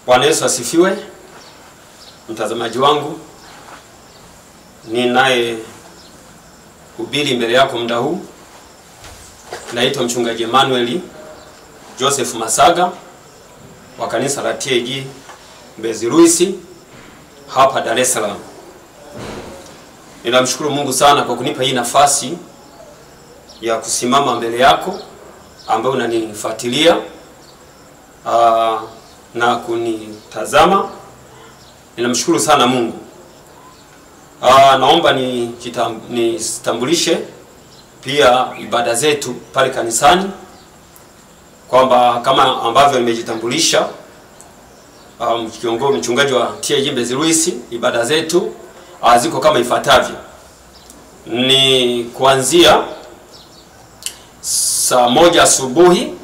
Bwana Yesu asifiwe. Mtazamaji wangu, ninaye hubiri mbele yako muda huu. Naitwa mchungaji Emmanuel Joseph Masaga wa kanisa la TAG Mbezi Luisi hapa Dar es Salaam. Ninamshukuru Mungu sana kwa kunipa hii nafasi ya kusimama mbele yako ambaye unanifuatilia na kunitazama. Ninamshukuru sana Mungu. Naomba nitambulishe pia ibada zetu pale kanisani, kwamba kama ambavyo nimejitambulisha mchungaji wa TAG Mbezi Luisi, ibada zetu ziko kama ifuatavyo. Ni kuanzia saa 1 asubuhi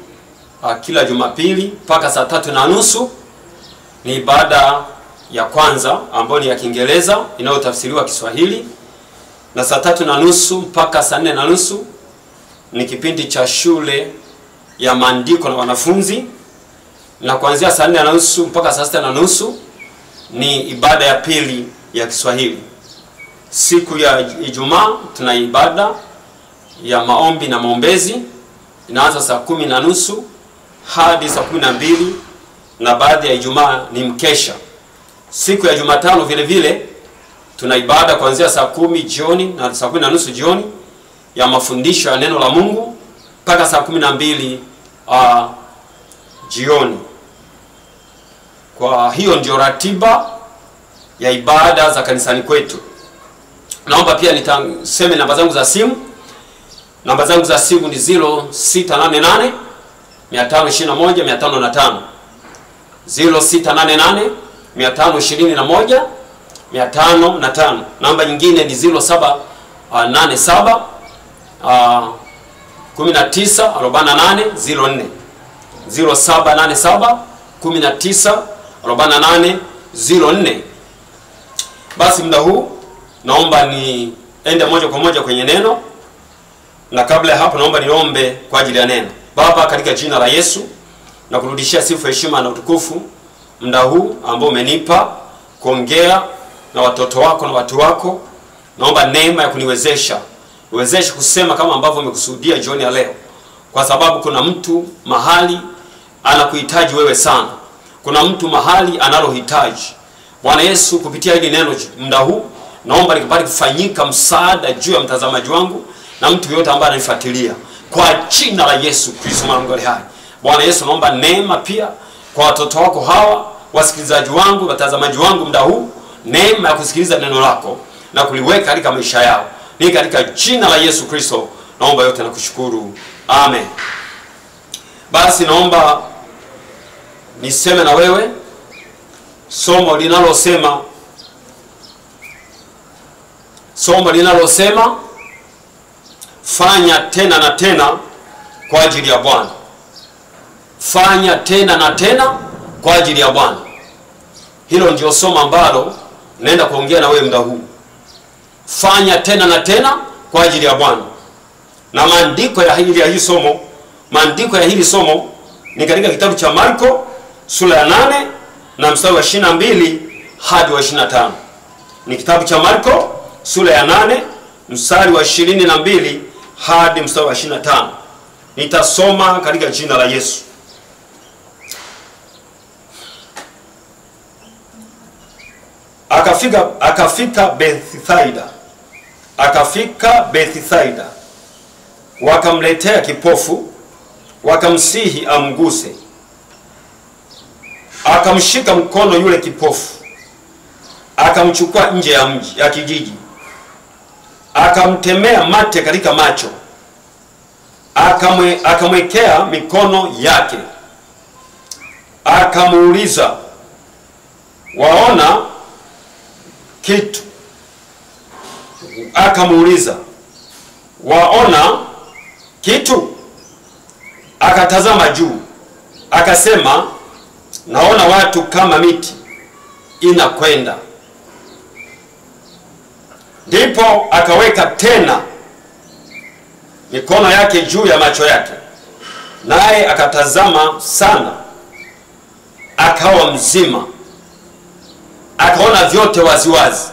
kila Jumapili mpaka saa 3:30 ni ibada ya kwanza ambayo ni ya Kiingereza inayotafsiriwa Kiswahili, na saa 3:30 mpaka saa 4:30 ni kipindi cha shule ya maandiko na wanafunzi, na kuanzia saa 4:30 mpaka saa 6:30 ni ibada ya pili ya Kiswahili. Siku ya Ijumaa tuna ibada ya maombi na maombezi, inaanza saa 10:30 hadi saa 12, na baadhi ya Ijumaa ni mkesha. Siku ya Jumatano vile vile tuna ibada kuanzia saa 10 jioni na saa 10:30 jioni ya mafundisho ya neno la Mungu mpaka saa 12 jioni. Kwa hiyo ndio ratiba ya ibada za kanisani kwetu. Naomba pia nitaseme namba zangu za simu. Namba zangu za simu ni 0688 521 505, 0688 521 505. Namba nyingine ni 0787 19 48 04, 0787 19 48 04. Basi muda huu naomba niende moja kwa moja kwenye neno, na kabla ya hapo naomba niombe kwa ajili ya neno. Baba, katika jina la Yesu na kurudishia sifa, heshima na utukufu muda huu ambao umenipa kuongea na watoto wako na watu wako. Naomba neema ya kuniwezesha kusema kama ambavyo umekusudia jioni ya leo, kwa sababu kuna mtu mahali anakuhitaji wewe sana. Kuna mtu mahali analohitaji Bwana Yesu kupitia hili neno muda huu. Naomba likapate kufanyika msaada juu ya mtazamaji wangu na mtu yote ambaye ananifuatilia, kwa jina la Yesu Kristo Mungu aliye hai. Bwana Yesu, naomba neema pia kwa watoto wako hawa, wasikilizaji wangu, watazamaji wangu muda huu, neema ya kusikiliza neno lako na kuliweka katika maisha yao. Ni katika jina la Yesu Kristo naomba yote na kushukuru. Amen. Basi naomba niseme na wewe somo linalosema fanya tena na tena kwa ajili ya Bwana. Fanya tena na tena kwa ajili ya Bwana. Hilo ndio somo ambalo naenda kuongea na wewe muda huu. Fanya tena na tena kwa ajili ya Bwana. Na maandiko ya hili somo ni katika kitabu cha Marko sura ya 8 na mstari wa 22 hadi wa 25. Ni kitabu cha Marko sura ya 8 mstari wa 22 hadi mstari wa 25. Nitasoma katika jina la Yesu. Akafika Bethsaida. Wakamletea kipofu, wakamsihi amguse. Akamshika mkono yule kipofu, akamchukua nje ya kijiji, akamtemea mate katika macho, akamwekea mikono yake, akamuuliza, waona kitu? Akatazama juu, akasema, naona watu kama miti inakwenda. Ndipo akaweka tena mikono yake juu ya macho yake, naye akatazama sana, akawa mzima, akaona vyote waziwazi.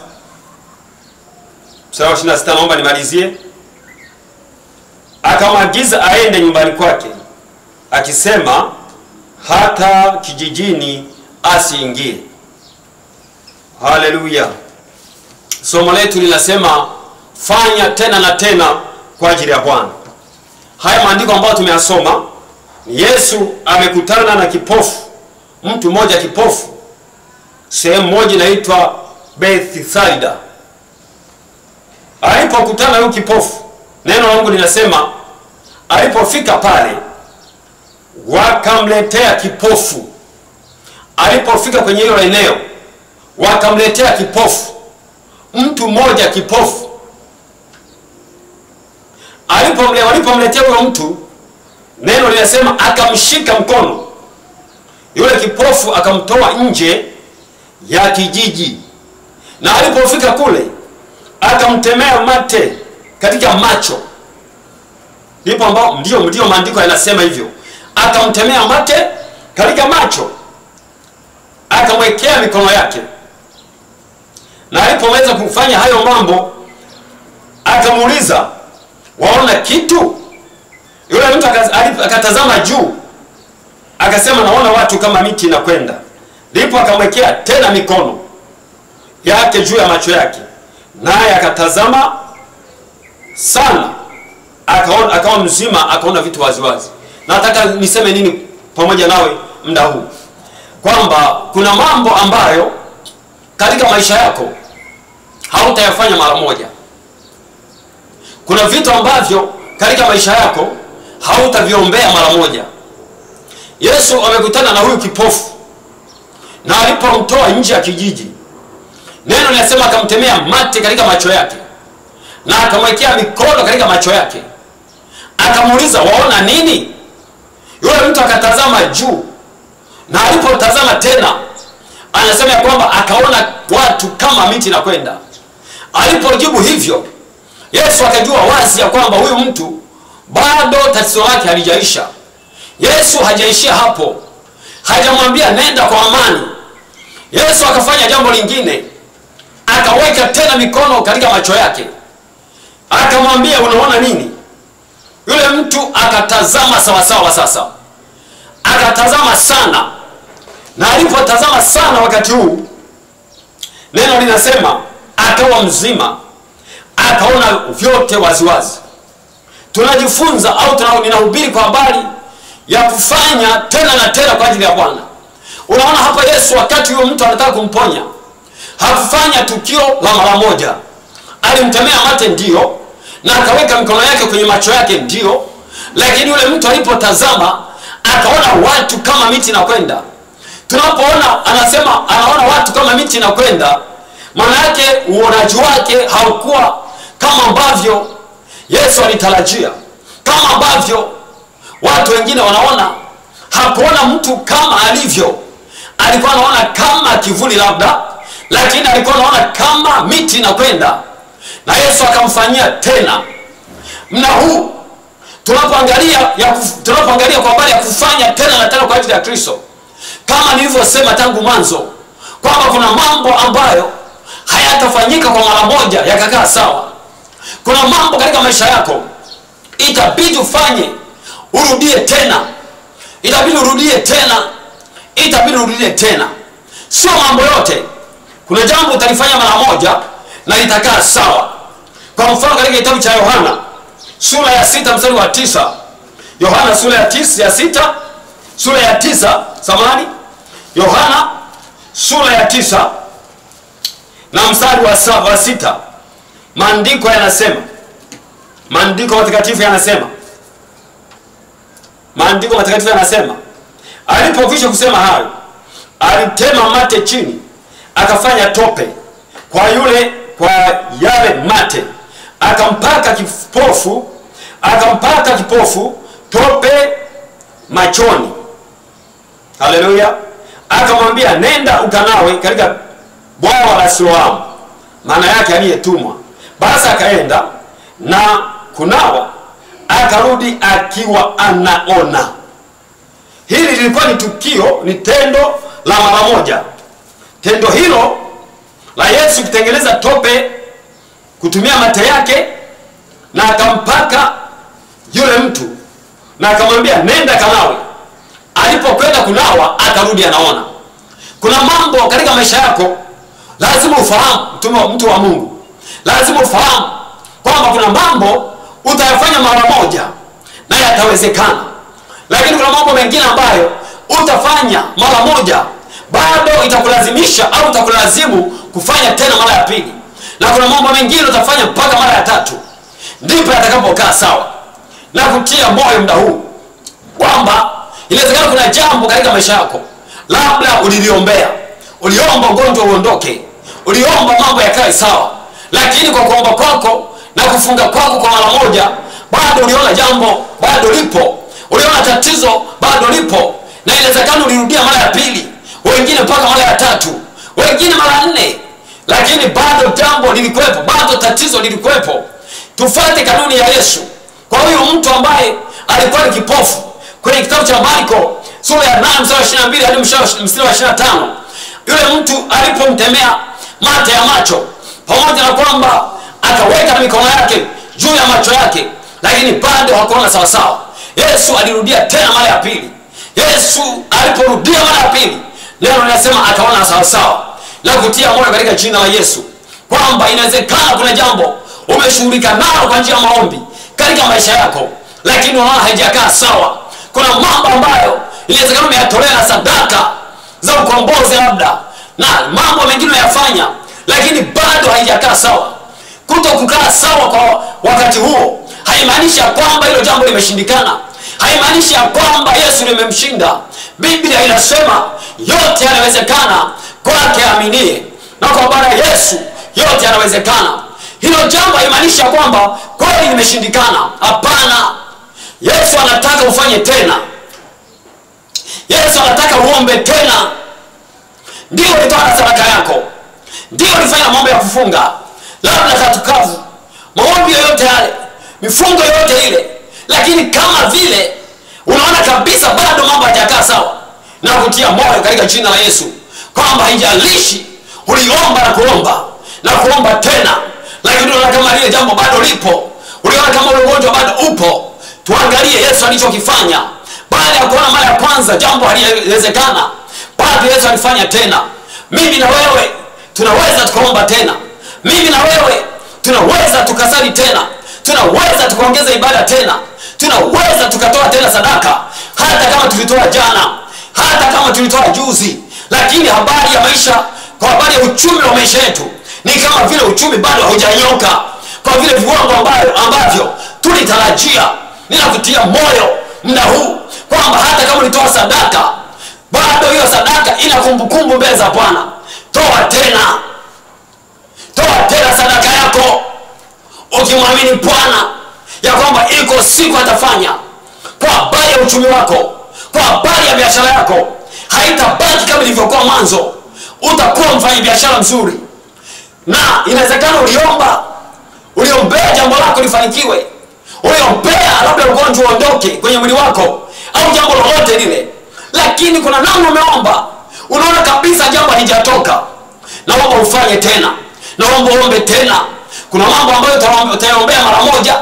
Mstari wa 26 naomba nimalizie. Akamwagiza aende nyumbani kwake, akisema hata kijijini asiingie. Haleluya. Somo letu linasema fanya tena na tena kwa ajili ya Bwana. Haya maandiko ambayo tumeyasoma, Yesu amekutana na kipofu, mtu mmoja kipofu, sehemu moja inaitwa Bethsaida. Alipokutana na huyu kipofu, neno la Mungu linasema alipofika pale wakamletea kipofu. Alipofika kwenye hilo eneo wakamletea kipofu, mtu mmoja kipofu. Walipomletea huyo mtu, neno linasema akamshika mkono yule kipofu, akamtoa nje ya kijiji, na alipofika kule akamtemea mate katika macho. Ndio maandiko yanasema hivyo. Akamtemea mate katika macho, akamwekea mikono yake, na alipoweza kufanya hayo mambo akamuuliza, waona kitu? Yule mtu akatazama juu, akasema naona watu kama miti inakwenda. Ndipo akamwekea tena mikono yake juu ya macho yake, naye akatazama sana, akawa mzima, akaona vitu waziwazi. Nataka niseme nini pamoja nawe muda huu? Kwamba kuna mambo ambayo katika maisha yako hautayafanya mara moja. Kuna vitu ambavyo katika maisha yako hautaviombea mara moja. Yesu amekutana na huyu kipofu, na alipomtoa nje ya kijiji, neno linasema akamtemea mate katika macho yake, na akamwekea mikono katika macho yake, akamuuliza waona nini? Yule mtu akatazama juu, na alipotazama tena anasema ya kwamba akaona watu kama miti na kwenda. Alipojibu hivyo, Yesu akajua wazi ya kwamba huyu mtu bado tatizo lake halijaisha. Yesu hajaishia hapo, hajamwambia nenda kwa amani. Yesu akafanya jambo lingine, akaweka tena mikono katika macho yake, akamwambia unaona nini? Yule mtu akatazama sawa sawa. Sasa akatazama sana, na alipotazama sana wakati huu, neno linasema akawa mzima, akaona vyote waziwazi. Tunajifunza au ninahubiri kwa habari ya kufanya tena na tena kwa ajili ya Bwana. Unaona hapa Yesu wakati huyo mtu anataka kumponya, hakufanya tukio la mara moja. Alimtemea mate ndio, na akaweka mikono yake kwenye macho yake ndio, lakini yule mtu alipotazama akaona watu kama miti na kwenda. Tunapoona anasema anaona watu kama miti na kwenda, maana yake uonaji wake haukuwa kama ambavyo Yesu alitarajia, kama ambavyo watu wengine wanaona. Hakuona mtu kama alivyo, alikuwa anaona kama kivuli labda, lakini alikuwa anaona kama miti na kwenda. Na Yesu akamfanyia tena. Mna huu tunapoangalia kwa habari ya kufanya tena na tena kwa ajili ya Kristo, kama nilivyosema tangu mwanzo kwamba kuna mambo ambayo hayatafanyika kwa mara moja yakakaa sawa. Kuna mambo katika maisha yako itabidi ufanye, urudie tena, itabidi urudie tena, itabidi urudie tena. Sio mambo yote. Kuna jambo utalifanya mara moja na litakaa sawa. Kwa mfano katika kitabu cha Yohana sura ya 6 mstari wa 9, Yohana sura ya 6 Yohana sura ya 9 na mstari wa 6, maandiko yanasema, maandiko matakatifu yanasema alipokwisha kusema hayo, alitema mate chini, akafanya tope kwa yale mate, akampaka kipofu tope machoni. Haleluya. Akamwambia nenda ukanawe katika bwawa la Siloamu, maana yake aliyetumwa. Basi akaenda na kunawa, akarudi akiwa anaona. Hili lilikuwa ni tukio, ni tendo la mara moja. Tendo hilo la Yesu kutengeneza tope kutumia mate yake na akampaka yule mtu na akamwambia nenda kanawe. Alipokwenda kunawa akarudi anaona. Kuna mambo katika maisha yako lazima ufahamu, mtu wa Mungu. Lazima ufahamu kwamba kuna mambo utayafanya mara moja na yatawezekana. Lakini kuna mambo mengine ambayo utafanya mara moja bado itakulazimisha au itakulazimu kufanya tena mara ya pili. Na kuna mambo mengine utafanya mpaka mara ya tatu ndipo yatakapokaa sawa. Na kutia moyo muda huu kwamba inawezekana kuna jambo katika maisha yako labda uliliombea, uliomba ugonjwa uondoke, uliomba mambo yakae sawa, lakini kwa kuomba kwako na kufunga kwako kwa mara moja bado uliona jambo bado lipo, uliona tatizo bado lipo. Na inawezekana ulirudia mara ya pili, wengine mpaka mara ya tatu, wengine mara 4, lakini bado jambo lilikuwepo, bado tatizo lilikuwepo. Tufuate kanuni ya Yesu kwa huyu mtu ambaye alikuwa ni kipofu. Kwenye kitabu cha Marko sura ya 8 mstari wa 22 hadi mstari wa 25, yule mtu alipomtemea mate ya macho, pamoja na kwamba akaweka mikono yake juu ya macho yake, lakini bado hakuona sawa sawa. Yesu alirudia tena mara ya pili. Yesu aliporudia mara ya pili, neno linasema akaona sawa sawa. Na kutia moyo katika jina la Yesu kwamba inawezekana kuna jambo umeshughulika nalo kwa njia ya maombi katika maisha yako, lakini unaona haijakaa sawa. Kuna mambo ambayo inawezekana umeyatolea na sadaka za ukombozi labda, na mambo mengine unayafanya lakini bado haijakaa sawa. Kutokukaa sawa kwa wakati huo haimaanishi kwamba hilo jambo limeshindikana, haimaanishi kwamba Yesu limemshinda. Biblia inasema yote yanawezekana kwake aaminie, na kwa Bwana Yesu yote yanawezekana. Hilo jambo haimaanishi kwamba kweli limeshindikana. Hapana. Yesu anataka ufanye tena. Yesu anataka uombe tena. Ndio ulitoa sadaka yako, ndio ulifanya mambo ya kufunga labda katukavu, maombi yote yale, mifungo yote ile, lakini kama vile unaona kabisa bado mambo hayajakaa sawa, na kutia moyo katika jina la Yesu kwamba haijalishi uliomba na kuomba tena, lakini unaona kama lile jambo bado lipo, uliona kama ule ugonjwa bado upo. Tuangalie Yesu alichokifanya. Baada ya kuona mara ya kwanza jambo haliwezekana, bado Yesu alifanya tena. Mimi na wewe tunaweza tukaomba tena. Mimi na wewe tunaweza tukasali tena. Tunaweza tukaongeza ibada tena. Tunaweza tukatoa tena sadaka, hata kama tulitoa jana, hata kama tulitoa juzi. Lakini habari ya maisha, kwa habari ya uchumi wa maisha yetu, ni kama vile uchumi bado haujanyoka kwa vile viwango ambavyo tulitarajia. Ninakutia moyo muda huu kwamba hata kama ulitoa sadaka, bado hiyo sadaka ina kumbukumbu mbele za Bwana. Toa tena. Toa tena sadaka yako, ukimwamini Bwana ya kwamba iko siku atafanya kwa habari ya uchumi wako, kwa habari ya biashara yako. Haitabaki kama ilivyokuwa mwanzo. Utakuwa mfanyabiashara mzuri. Na inawezekana uliombea jambo lako lifanikiwe, uliombea labda ugonjwa uondoke kwenye mwili wako au jambo lolote lile, lakini kuna namna umeomba unaona kabisa jambo halijatoka. Naomba ufanye tena, naomba uombe tena. Kuna mambo ambayo utayaombea mara moja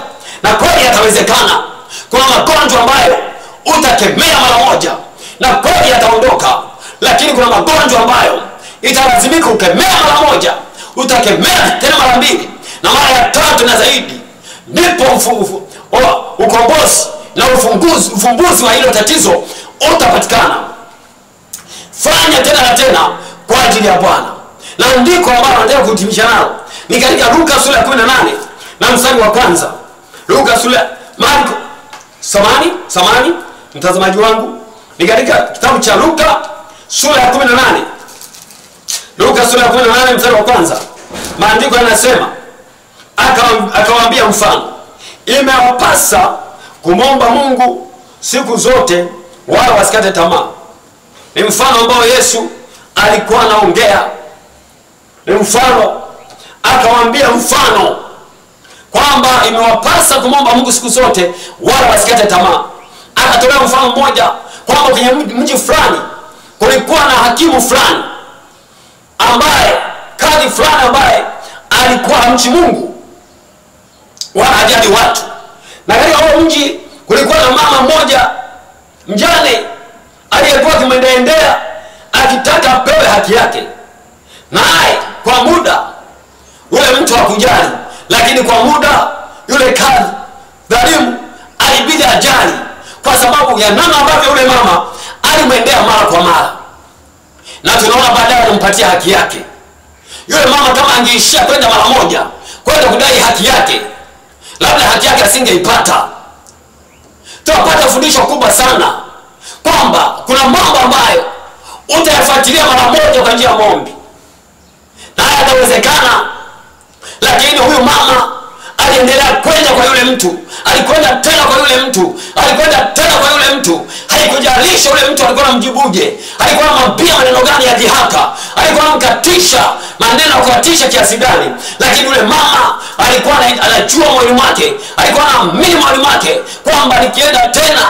na kweli yatawezekana. Kuna magonjwa ambayo utakemea mara moja na kweli yataondoka, lakini kuna magonjwa ambayo italazimika ukemea mara moja, utakemea tena mara 2 na mara ya 3 na zaidi, ndipo ukombozi na ufumbuzi wa hilo tatizo utapatikana. Fanya tena na tena kwa ajili ya Bwana. Na ndiko ambalo nataka kutimisha nalo ni katika Luka sura ya 18 na mstari wa 1. Luka sura Marko samani mtazamaji wangu, ni katika kitabu cha Luka sura ya 18. Luka sura ya 18 mstari wa 1. Maandiko yanasema akawaambia mfano, imewapasa kumomba Mungu siku zote wala wasikate tamaa. Ni mfano ambao Yesu alikuwa anaongea. Ni mfano, akawaambia mfano kwamba imewapasa kumomba Mungu siku zote wala wasikate tamaa. Akatolea mfano mmoja kwamba kwenye mji fulani kuna kulikuwa na hakimu fulani ambaye, kadhi fulani ambaye alikuwa hamchi Mungu wala hajali watu. Na katika huo mji kulikuwa na mama mmoja mjane aliyekuwa akimwendaendea akitaka apewe haki yake. Naye kwa muda yule mtu hakujali, lakini kwa muda yule kadhi dhalimu alibidi ajali, kwa sababu ya namna ambavyo yule mama alimwendea mara kwa mara. Na tunaona baadaye anampatia haki yake. Yule mama kama angeishia kwenda mara moja kwenda kudai haki yake, labda haki yake asingeipata. Tunapata fundisho kubwa sana kwamba kuna mambo ambayo utayafuatilia mara moja kwa njia ya maombi na hayatawezekana. Lakini huyu mama aliendelea kwenda kwa yule mtu, alikwenda tena kwa yule mtu, alikwenda tena kwa yule mtu. Haikujalisha yule mtu alikuwa anamjibuje, alikuwa anamwambia maneno gani ya dhihaka, alikuwa anamkatisha maneno ya kukatisha kiasi gani, lakini yule mama alikuwa anajua moyoni mwake, alikuwa anaamini moyoni mwake kwamba nikienda tena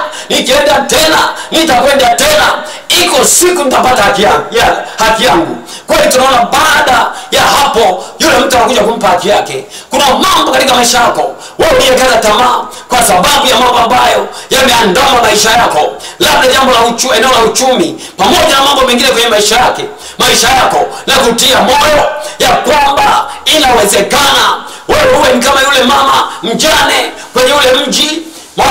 nitakwenda tena, iko siku nitapata haki yangu. Kwa hiyo tunaona baada ya hapo yule mtu anakuja kumpa haki yake. Kuna mambo katika maisha yako wewe uliyekata tamaa kwa sababu ya mambo ambayo yameandama maisha yako, labda jambo la eneo la uchumi pamoja na mambo mengine kwenye maisha yako, na kutia moyo ya kwamba inawezekana wewe uwe kama yule mama mjane kwenye ule mji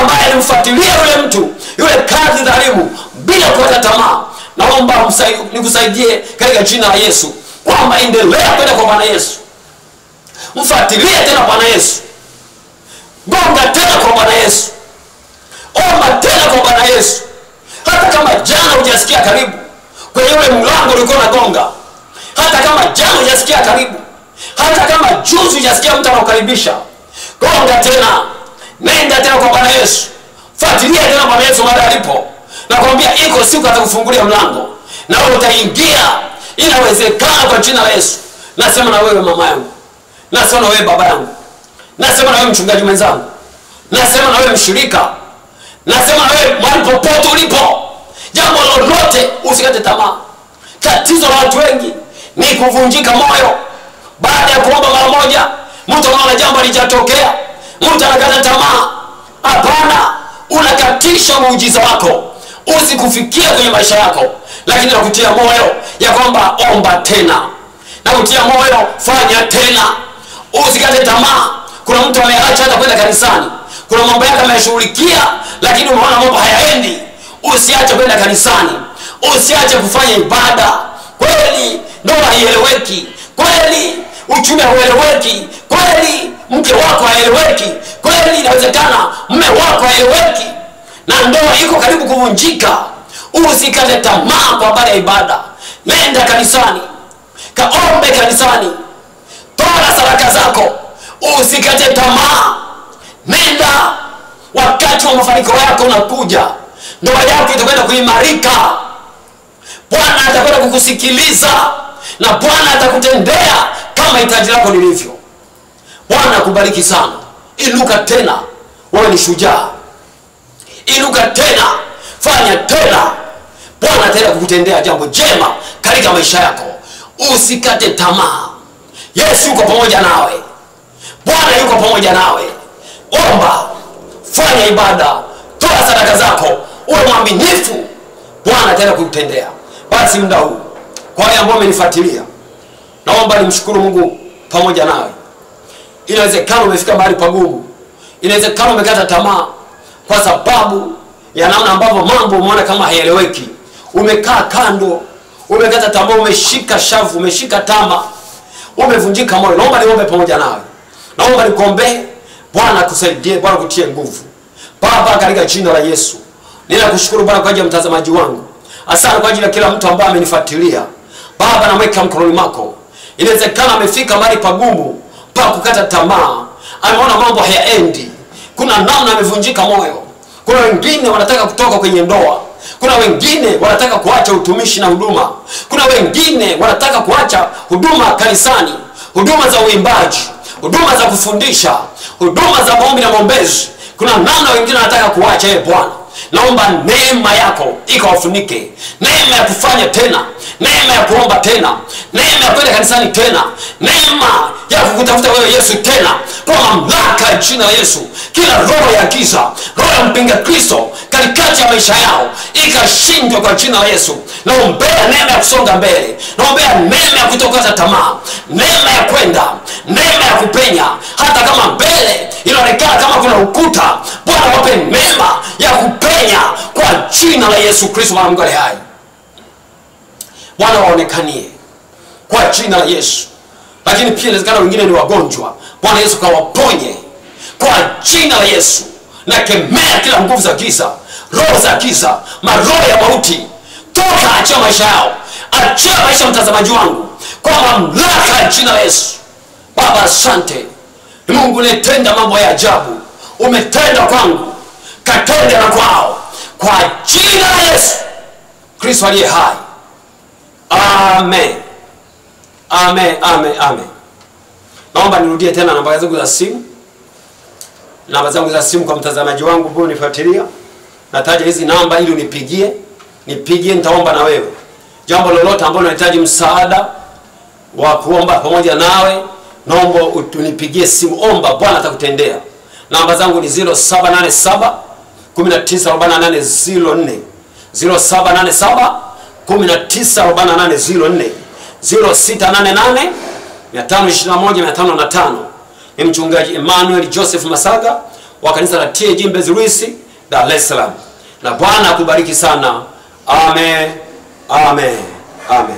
ambaye alimfuatilia yule mtu, yule kadhi dhalimu bila kukata tamaa. Naomba nikusaidie katika jina la Yesu kwamba endelea kwenda kwa Bwana Yesu. Mfuatilie tena Bwana Yesu. Gonga tena kwa Bwana Yesu. Omba tena kwa Bwana Yesu. Hata kama jana hujasikia karibu kwenye ule mlango ulikuwa unagonga, hata kama jana hujasikia karibu, hata kama juzi hujasikia mtu anakukaribisha, gonga tena. Nenda tena kwa Bwana Yesu. Fuatilia tena Bwana Yesu mahali alipo. Nakwambia iko siku atakufungulia mlango na wewe utaingia. Inawezekana kwa jina la Yesu. Nasema na wewe mama yangu, nasema na wewe baba yangu, nasema na wewe mchungaji mwenzangu, nasema na wewe mshirika, nasema na wewe mahali popote ulipo, jambo lolote usikate tamaa. Tatizo la watu wengi ni kuvunjika moyo baada ya kuomba mara moja. Mtu anaona jambo halijatokea, mtu anakata tamaa. Hapana, unakatisha muujiza wako usikufikia kwenye maisha yako. Lakini nakutia moyo ya kwamba omba tena, nakutia moyo fanya tena, usikate tamaa. Kuna mtu ameacha hata kwenda kanisani, kuna mambo yake ameshughulikia, lakini unaona mambo hayaendi. Usiache kwenda kanisani, usiache kufanya ibada. Kweli ndoa haieleweki, kweli uchumi haueleweki, kweli mke wako haeleweki, kweli inawezekana mume wako haeleweki na ndoa iko karibu kuvunjika. Usikate tamaa kwa habari ya ibada. Nenda kanisani, kaombe kanisani, toa sadaka zako, usikate tamaa. Nenda, wakati wa mafanikio yako unakuja. Ndoa yako itakwenda kuimarika, Bwana atakwenda kukusikiliza na Bwana atakutendea kama hitaji lako lilivyo. Bwana akubariki sana. Inuka tena, wewe ni shujaa. Inuka tena, fanya tena. Bwana ataenda kukutendea jambo jema katika maisha yako. Usikate tamaa. Yesu yuko pamoja nawe. Bwana yuko pamoja nawe. Omba, fanya ibada, toa sadaka zako, uwe mwaminifu. Bwana ataenda kukutendea. Basi muda huu kwa wale ambao wamenifuatilia, naomba nimshukuru Mungu pamoja nawe. Inawezekana umefika mahali pagumu, inawezekana umekata tamaa kwa sababu ya namna ambavyo mambo umeona kama haieleweki. Umekaa kando, umekata tamaa, umeshika shavu, umeshika tama, umevunjika moyo. Naomba niombe pamoja nawe. Naomba nikuombee. Bwana akusaidie, Bwana kutie nguvu. Baba, katika jina la Yesu, ninakushukuru Bwana kwa ajili ya mtazamaji wangu. Asante kwa ajili ya kila mtu ambaye amenifuatilia. Baba, namweka mkononi mwako. Inawezekana amefika mahali pagumu pa kukata tamaa, ameona mambo hayaendi, kuna namna amevunjika moyo. Kuna wengine wanataka kutoka kwenye ndoa, kuna wengine wanataka kuacha utumishi na huduma, kuna wengine wanataka kuacha huduma kanisani, huduma za uimbaji, huduma za kufundisha, huduma za maombi na maombezi. Kuna namna wengine wanataka kuacha. Bwana, naomba neema yako ikawafunike, neema ya kufanya tena, neema ya kuomba tena, neema ya kwenda kanisani tena, neema ya kukutafuta wewe Yesu tena, kwa mamlaka ya jina la Yesu. Kila roho ya giza, roho ya mpinga Kristo katikati ya maisha yao ikashindwa kwa jina la Yesu. Naombea neema ya kusonga mbele, naombea neema ya kutokata tamaa, neema ya kwenda, neema ya kupenya hata kama mbele inaonekana kama kuna ukuta. Bwana wape neema ya kupenya kwa jina la Yesu Kristo Mungu aliye hai. Bwana waonekanie kwa jina la Yesu. Lakini pia inawezekana wengine ni wagonjwa, Bwana Yesu kawaponye kwa jina la Yesu. Na kemea kila nguvu za giza, roho za giza, maroho ya mauti, toka, achia maisha yao, achia maisha mtazamaji wangu kwa mamlaka ya jina la Yesu. Baba asante, Mungu unetenda mambo ya ajabu, umetenda kwangu, katende na kwao kwa jina la Yesu Kristo aliye hai. Amen. Amen, amen, amen. Naomba nirudie tena namba zangu za simu. Namba zangu za simu kwa mtazamaji wangu ambao unifuatilia. Nataja hizi namba ili unipigie. Nipigie, nitaomba na wewe. Jambo lolote ambalo unahitaji msaada wa kuomba pamoja nawe, naomba unipigie simu, omba, Bwana atakutendea. Namba zangu ni 0787 194804, 0787 194804, 0688 521 505. Ni mchungaji Emmanuel Joseph Masaga wa kanisa la TAG Mbezi Luisi, Dar es Salaam. Na Bwana akubariki sana. Amen. Amen. Amen.